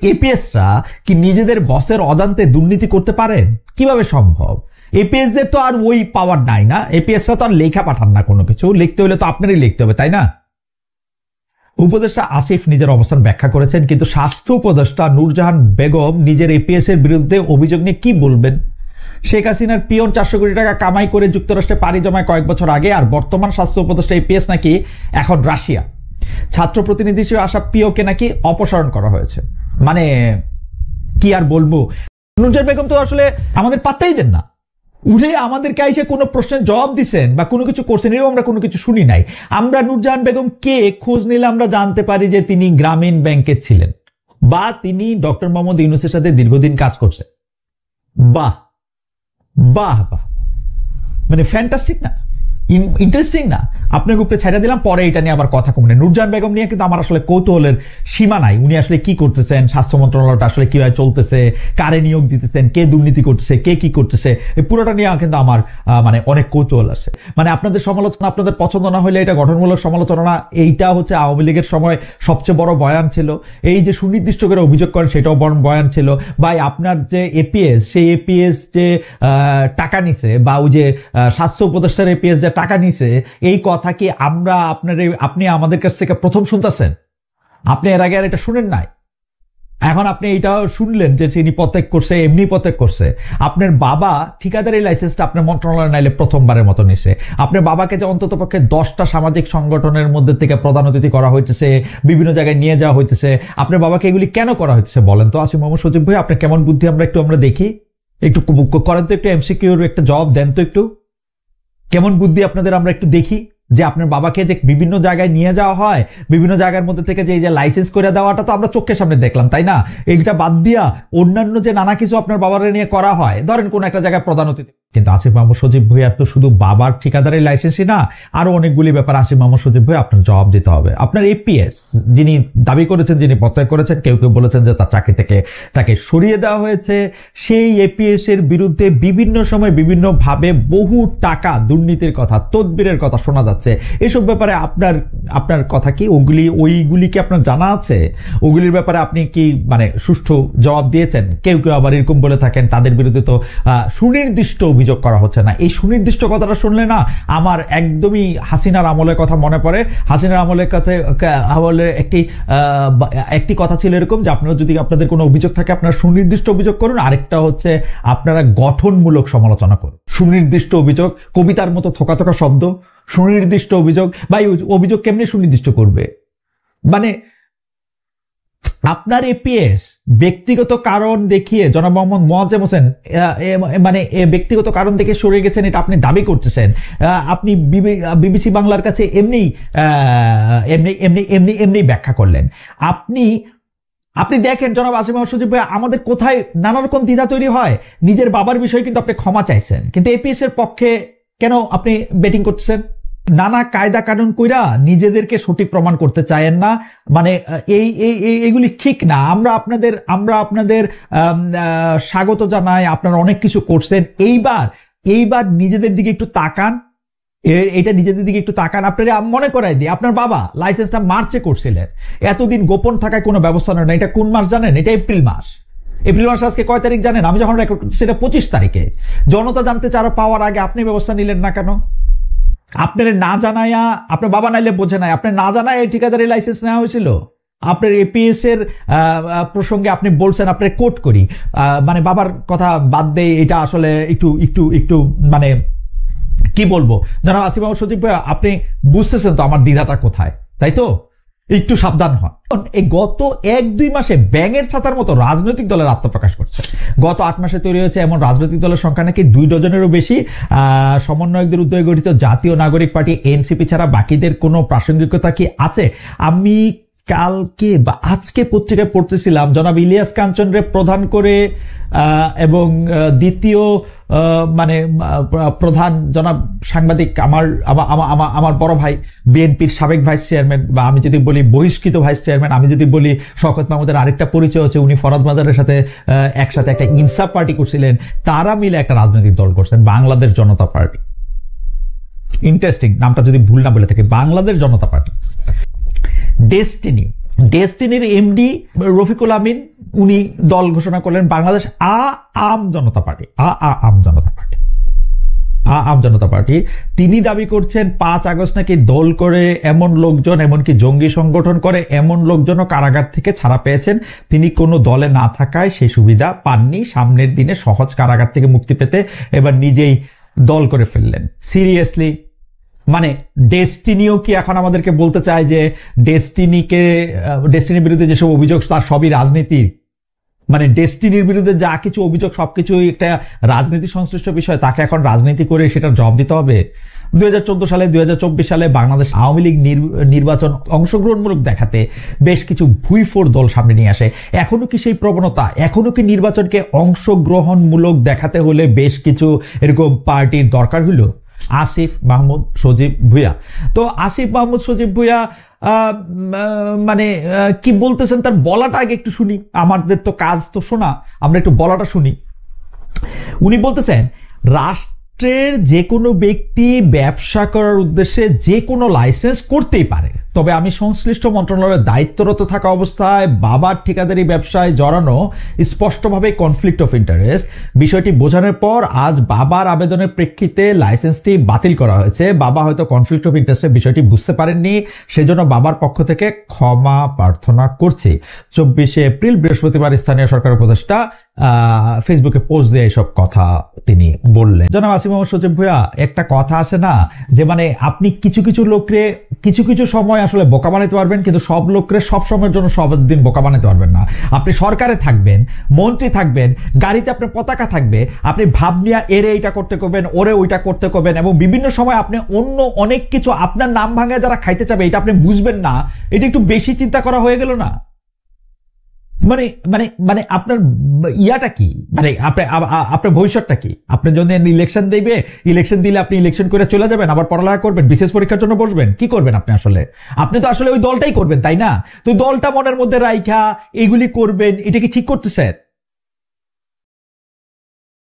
এপিএসরা কি নিজেদের বসের অজান্তে দুর্নীতি করতে পারেন? কিভাবে সম্ভব? এপিএস দের তো আর ওই পাওয়ার নাই না। এপিএসরা তো আর লেখা পাঠান না, কোনো কিছু লিখতে হলে তো আপনারই লিখতে হবে, তাই না? উপদেষ্টা আসিফ নিজের অবস্থান ব্যাখ্যা করেছেন, কিন্তু স্বাস্থ্য উপদেষ্টা নূরজাহান বেগম নিজের এপিএস এর বিরুদ্ধে অভিযোগ নিয়ে কি বলবেন? শেখ হাসিনার পিয়ন 400 কোটি টাকা কামাই করে যুক্তরাষ্ট্রে পাড়ি জমায় কয়েক বছর আগে, আর বর্তমান স্বাস্থ্য উপদেষ্টা এপিএস নাকি এখন রাশিয়া। ছাত্র প্রতিনিধি হিসেবে আসা পিওকে নাকি অপসারণ করা হয়েছে। মানে কি আর বলবো, নূরজাহান বেগম তো আসলে আমাদের পাত্তাই দেন না। উঠে আমাদেরকে এসে কোনো প্রশ্নের জবাব দিচ্ছেন বা কোনো কিছু করছেন, এরকম আমরা কোনো কিছু শুনি নাই। আমরা নূরজাহান বেগম কে খোঁজ নিলে আমরা জানতে পারি যে তিনি গ্রামীণ ব্যাংকে ছিলেন বা তিনি ডক্টর মোহাম্মদ ইউনূসের সাথে দীর্ঘদিন কাজ করছেন। বাহ বাহ বাহ, মানে ফ্যান্টাস্টিক না? ইন্টারেস্টিং না? আপনাকে উপরে ছাইড়া দিলাম, পরে এটা নিয়ে আবার কথা কমনে। নূরজাহান বেগম নিয়ে কিন্তু আমার আসলে কৌতূহলের সীমা নাই। উনি আসলে কি করতেছেন, স্বাস্থ্য মন্ত্রণালয়টা আসলে কিভাবে চলতেছে, কারে নিয়োগ দিতেছেন, কে দুর্নীতি করতেছে, কে কি করতেছে, এই পুরোটা নিয়ে কিন্তু আমার মানে অনেক কৌতূহল আছে। মানে আপনাদের সমালোচনা আপনাদের পছন্দ না হলে এটা গঠনমূলক সমালোচনা না। এইটা হচ্ছে আওয়ামী লীগের সময় সবচেয়ে বড় বয়ান ছিল। এই যে সুনির্দিষ্ট করে অভিযোগ করেন সেটাও বড় বয়ান ছিল। ভাই আপনার যে এপিএস, সেই এপিএস যে টাকা নিছে, বা ওই যে স্বাস্থ্য উপদেষ্টার এপিএস যে টাকা নিছে, এই কথা কি আপনি আমাদের কাছ থেকে প্রথম শুনতেছেন? আপনি এর আগে আর এটা শুনেন নাই। এখন আপনি এইটাও শুনলেন যে তিনি প্রত্যেক করছে, এমনি প্রত্যেক করছে। আপনার বাবা ঠিকাদারি লাইসেন্সটা আপনার মন্ত্রণালয় নাইলে প্রথমবারের মতো নিছে। আপনার বাবাকে যে অন্তত পক্ষে 10টা সামাজিক সংগঠনের মধ্যে থেকে প্রধান অতিথি করা হইতেছে, বিভিন্ন জায়গায় নিয়ে যাওয়া হইতেছে। আপনার বাবাকে এগুলি কেন করা হইতেছে বলেন তো আসিফ মোহাম্মদ সজীব ভাই? আপনার কেমন বুদ্ধি আমরা দেখি, একটু করেন তো, একটু এমসিকিউর একটা জবাব দেন তো, একটু কেমন বুদ্ধি আপনাদের আমরা একটু দেখি। যে আপনার বাবাকে যে বিভিন্ন জায়গায় নিয়ে যাওয়া হয়, বিভিন্ন জায়গার মধ্যে থেকে যে লাইসেন্স করে দেওয়াটা তো আমরা চোখের সামনে দেখলাম, তাই না? এইটা বাদ দিয়া অন্যান্য যে নানা কিছু আপনার বাবার নিয়ে করা হয়, ধরেন কোন একটা জায়গায় প্রধান অতিথি। কিন্তু আসিফ মোহাম্মদ সজীব ভাইয়ার তো শুধু বাবার ঠিকাদারের লাইসেন্সই না, আরো অনেকগুলি ব্যাপার আসিফ মোহাম্মদ সজীব ভাই আপনার জবাব দিতে হবে। আপনার এপিএস যিনি দাবি করেছেন, যিনি প্রত্যয় করেছেন, কেউ কেউ বলেছেন যে তার চাকরি থেকে তাকে সরিয়ে দেওয়া হয়েছে, সেই এপিএস এর বিরুদ্ধে বিভিন্ন সময় বিভিন্ন ভাবে বহু টাকা দুর্নীতির কথা, তদবিরের কথা শোনা যাচ্ছে। এসব ব্যাপারে আপনার কথা কি? ওইগুলি কি আপনার জানা আছে? ওগুলির ব্যাপারে আপনি কি মানে সুষ্ঠু জবাব দিয়েছেন? কেউ কেউ আবার এরকম বলে থাকেন তাদের বিরুদ্ধে তো সুনির্দিষ্ট অভিযোগ করা হচ্ছে না। এই সুনির্দিষ্ট কথাটা শুনলে না আমার একদমই হাসিনার আমলের কথা মনে পড়ে। হাসিনার আমলের একটি কথা ছিল এরকম যে আপনারা যদি আপনাদের কোনো অভিযোগ থাকে আপনারা সুনির্দিষ্ট অভিযোগ করুন, আরেকটা হচ্ছে আপনারা গঠনমূলক সমালোচনা করুন। সুনির্দিষ্ট অভিযোগ, কবিতার মতো থোকা থোকা শব্দ, সুনির্দিষ্ট অভিযোগ। ভাই অভিযোগ কেমনি সুনির্দিষ্ট করবে? মানে আপনার এপিএস ব্যক্তিগত কারণ দেখিয়ে জনাব মোহাম্মদ মোয়াজ্জেম হোসেন মানে ব্যক্তিগত কারণ দেখে সরে গেছেন, এটা আপনি দাবি করতেছেন। আপনি বিবিসি বাংলার কাছে এমনি ব্যাখ্যা করলেন। আপনি দেখেন জনাব আসিফ মোহাম্মদ সজীব ভাই, আমাদের কোথায় নানা রকম দ্বিধা তৈরি হয়। নিজের বাবার বিষয়ে কিন্তু আপনি ক্ষমা চাইছেন, কিন্তু এপিএস এর পক্ষে কেন আপনি ব্যাটিং করতেছেন? নানা কায়দা কানুন কইরা নিজেদেরকে সঠিক প্রমাণ করতে চায়েন না। মানে এইগুলি ঠিক না। আমরা আপনাদের স্বাগত জানাই, আপনারা অনেক কিছু করছেন। এইবার নিজেদের দিকে একটু তাকান, নিজেদের দিকে একটু তাকান। আপনারা মনে করাই দিই, আপনার বাবা লাইসেন্সটা মার্চে করছিলেন, এতদিন গোপন থাকায় কোনো ব্যবস্থা নেই না। এটা কোন মাস জানেন? এটা এপ্রিল মাস। এপ্রিল মাস আজকে কয় তারিখ জানেন? আমি যখন রেকর্ড করছি সেটা 25 তারিখে। জনতা জানতে চারা পাওয়ার আগে আপনি ব্যবস্থা নিলেন না কেন? আপনার না জানায়া, আপনার বাবা নাইলে বোঝে নাই, আপনার না জানায় এই ঠিকাদারি লাইসেন্স নেওয়া হয়েছিল। আপনার এপিএস এর প্রসঙ্গে আপনি বলছেন, আপনার কোট করি, মানে বাবার কথা বাদ দেই, এটা আসলে একটু মানে কি বলবো, জানাব আসিফ মোহাম্মদ সজীব ভাই, আপনি বুঝতেছেন তো আমার দ্বিধাটা কোথায়, তাই তো? একটু সাবধান হন। এই গত 1-2 মাসে ব্যাঙের ছাতার মতো রাজনৈতিক দলের আত্মপ্রকাশ করছে। গত 8 মাসে তৈরি হয়েছে এমন রাজনৈতিক দলের সংখ্যা নাকি 2 ডজনেরও বেশি। সমন্বয়কদের উদ্যোগে গঠিত জাতীয় নাগরিক পার্টি এনসিপি ছাড়া বাকিদের কোনো প্রাসঙ্গিকতা কি আছে? আমি কালকে বা আজকে পত্রিকায় পড়তেছিলাম, জনাব ইলিয়াস কাঞ্চনরে প্রধান করে এবং দ্বিতীয় মানে প্রধান জনাব সাংবাদিক আমার বড় ভাই, বিএনপির সাবেক ভাইস চেয়ারম্যান, বা আমি যদি বলি বহিষ্কৃত ভাইস চেয়ারম্যান, আমি যদি বলি শওকত মাহমুদের আরেকটা পরিচয় হচ্ছে উনি ফরাদ মাজারের সাথে একসাথে একটা ইনসাফ পার্টি করছিলেন। তারা মিলে একটা রাজনৈতিক দল করছেন, বাংলাদেশ জনতা পার্টি। ইন্টারেস্টিং নামটা যদি ভুল না বলে থাকি, বাংলাদেশ জনতা পার্টি। ডেস্টিনি ডেস্টিনির এমডি রফিকুল আমিন উনি দল ঘোষণা করলেন বাংলাদেশ আম জনতা পার্টি। আম জনতা পার্টি তিনি দাবি করছেন 5 আগস্ট নাকি দল করে এমন লোকজন, এমনকি জঙ্গি সংগঠন করে এমন লোকজনও কারাগার থেকে ছাড়া পেয়েছেন। তিনি কোনো দলে না থাকায় সেই সুবিধা পাননি, সামনের দিনে সহজ কারাগার থেকে মুক্তি পেতে এবার নিজেই দল করে ফেললেন। সিরিয়াসলি, মানে ডেস্টিনিও কি এখন আমাদেরকে বলতে চায় যে ডেস্টিনির বিরুদ্ধে যেসব অভিযোগ তার সবই রাজনীতি? মানে ডেস্টিনির বিরুদ্ধে যা কিছু অভিযোগ সবকিছুই একটা রাজনীতি সংশ্লিষ্ট বিষয়, তাকে এখন রাজনীতি করে সেটার জবাব দিতে হবে? 2014 সালে 2024 সালে বাংলাদেশ আওয়ামী লীগ নির্বাচন অংশগ্রহণমূলক দেখাতে বেশ কিছু ভুইফোড় দল সামনে নিয়ে আসে। এখনো কি সেই প্রবণতা? এখনো কি নির্বাচনকে অংশগ্রহণমূলক দেখাতে হলে বেশ কিছু এরকম পার্টির দরকার হলো? আসিফ মাহমুদ সজীব ভুঁইয়া, তো আসিফ মাহমুদ সজীব ভুঁইয়া মানে কি বলতেছেন তার বলাটা আগে একটু শুনি। আমাদের তো কাজ তো শোনা, আমরা একটু বলাটা শুনি। উনি বলতেছেন রাষ্ট্রের যে কোনো ব্যক্তি ব্যবসা করার উদ্দেশ্যে যে কোনো লাইসেন্স করতেই পারে, তবে আমি সংশ্লিষ্ট মন্ত্রণালয়ের দায়িত্বরত থাকা অবস্থায় বাবার ঠিকাদারি ব্যবসায় জড়ানো স্পষ্টভাবে কনফ্লিক্ট অফ ইন্টারেস্ট। বিষয়টি বোঝানোর পর আজ বাবার আবেদনের প্রেক্ষিতে লাইসেন্সটি বাতিল করা হয়েছে। বাবা হয়তো কনফ্লিক্ট অফ ইন্টারেস্টের বিষয়টি বুঝতে পারেননি, সেজন্য বাবার পক্ষ থেকে ক্ষমা প্রার্থনা করছি। 24 এপ্রিল বৃহস্পতিবার স্থানীয় সরকার উপদেষ্টা ফেসবুকে পোস্ট দিয়ে এসব কথা তিনি বললেন। জনাব আসিফ মাহমুদ সজীব ভুঁইয়া, একটা কথা আছে না যে মানে আপনি কিছু কিছু লোকরে কিছু কিছু সময় আসলে বোকা বানাতে পারবেন, কিন্তু সব লোকরে সব সময়ের জন্য সব দিন বোকা বানাতে পারবেন না। আপনি সরকারে থাকবেন, মন্ত্রী থাকবেন, গাড়িতে আপনার পতাকা থাকবে, আপনি ভাব নিয়ে এরে এইটা করতে করবেন, ওরে ওইটা করতে করবেন, এবং বিভিন্ন সময় আপনি অন্য অনেক কিছু আপনার নাম ভাঙায় যারা খাইতে চাবে এটা আপনি বুঝবেন না। এটা একটু বেশি চিন্তা করা হয়ে গেল না? মানে মানে মানে আপনার ইয়াটা কি? মানে আপনার ভবিষ্যৎটা কি? আপনি যদি ইলেকশন দিবে, ইলেকশন দিলে আপনি ইলেকশন করে চলে যাবেন, আবার পড়ালেখা করবেন, বিশেষ পরীক্ষার জন্য বসবেন, কি করবেন আপনি? আপনি তো আসলে ওই দলটাই করবেন, তাই না? তো দলটা মনের মধ্যে রাইখা এগুলি করবেন, এটা কি ঠিক করতেছেন?